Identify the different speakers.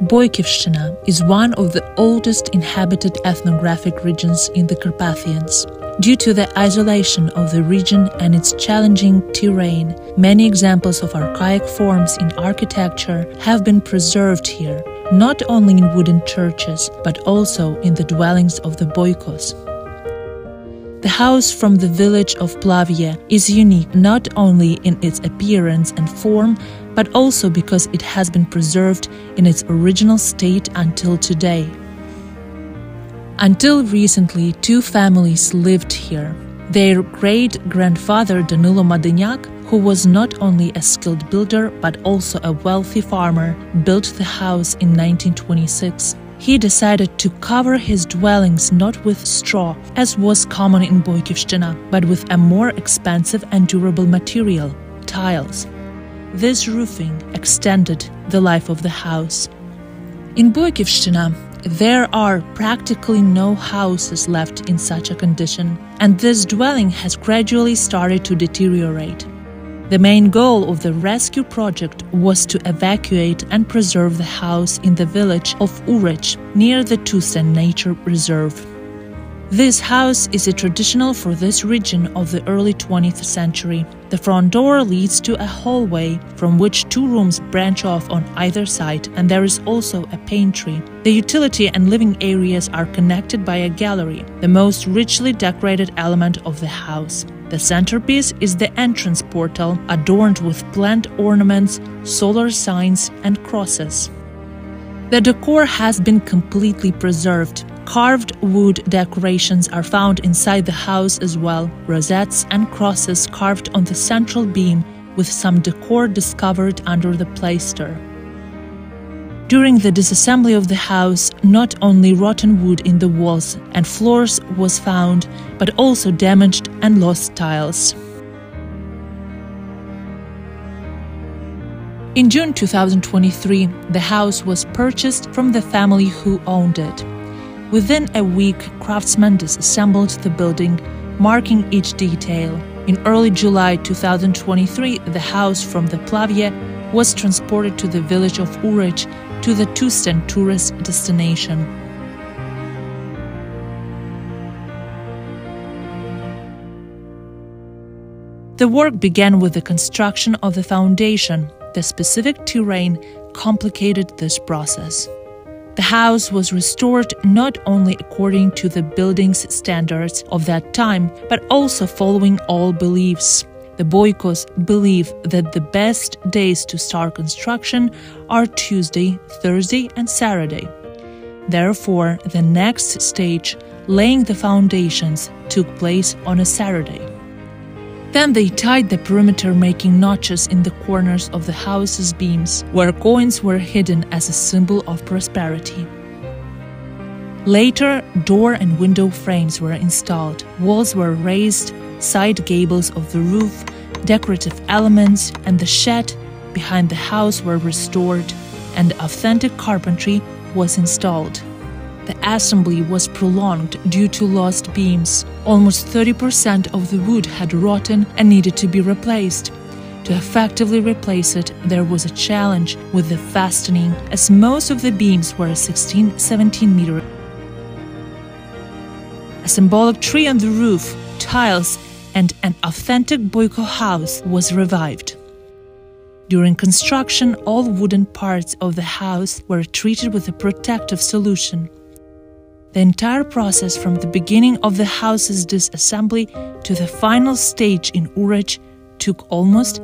Speaker 1: Boykivshchina is one of the oldest inhabited ethnographic regions in the Carpathians. Due to the isolation of the region and its challenging terrain, many examples of archaic forms in architecture have been preserved here, not only in wooden churches, but also in the dwellings of the Boykos. The house from the village of Plavya is unique not only in its appearance and form, but also because it has been preserved in its original state until today. Until recently, two families lived here. Their great-grandfather Danilo Madynyak, who was not only a skilled builder but also a wealthy farmer, built the house in 1926. He decided to cover his dwellings not with straw, as was common in Boykivshchina, but with a more expensive and durable material, tiles. This roofing extended the life of the house. In Boykivshchina, there are practically no houses left in such a condition, and this dwelling has gradually started to deteriorate. The main goal of the rescue project was to evacuate and preserve the house in the village of Urych, near the Tustan nature reserve. This house is a traditional for this region of the early 20th century. The front door leads to a hallway from which two rooms branch off on either side, and there is also a pantry. The utility and living areas are connected by a gallery, the most richly decorated element of the house. The centerpiece is the entrance portal, adorned with plant ornaments, solar signs, and crosses. The decor has been completely preserved. Carved wood decorations are found inside the house as well, rosettes and crosses carved on the central beam, with some decor discovered under the plaster. During the disassembly of the house, not only rotten wood in the walls and floors was found, but also damaged and lost tiles. In June 2023, the house was purchased from the family who owned it. Within a week, craftsmen disassembled the building, marking each detail. In early July 2023, the house from the Plavya was transported to the village of Urych to the Tustan tourist destination. The work began with the construction of the foundation. The specific terrain complicated this process. The house was restored not only according to the building's standards of that time, but also following all beliefs. The Boykos believe that the best days to start construction are Tuesday, Thursday, and Saturday. Therefore, the next stage, laying the foundations, took place on a Saturday. Then they tied the perimeter, making notches in the corners of the house's beams, where coins were hidden as a symbol of prosperity. Later, door and window frames were installed, walls were raised, side gables of the roof, decorative elements, and the shed behind the house were restored, and authentic carpentry was installed. The assembly was prolonged due to lost beams. Almost 30% of the wood had rotten and needed to be replaced. To effectively replace it, there was a challenge with the fastening, as most of the beams were 16-17 meters. A symbolic tree on the roof, tiles, and an authentic Boyko house was revived. During construction, all wooden parts of the house were treated with a protective solution. The entire process from the beginning of the house's disassembly to the final stage in Urych took almost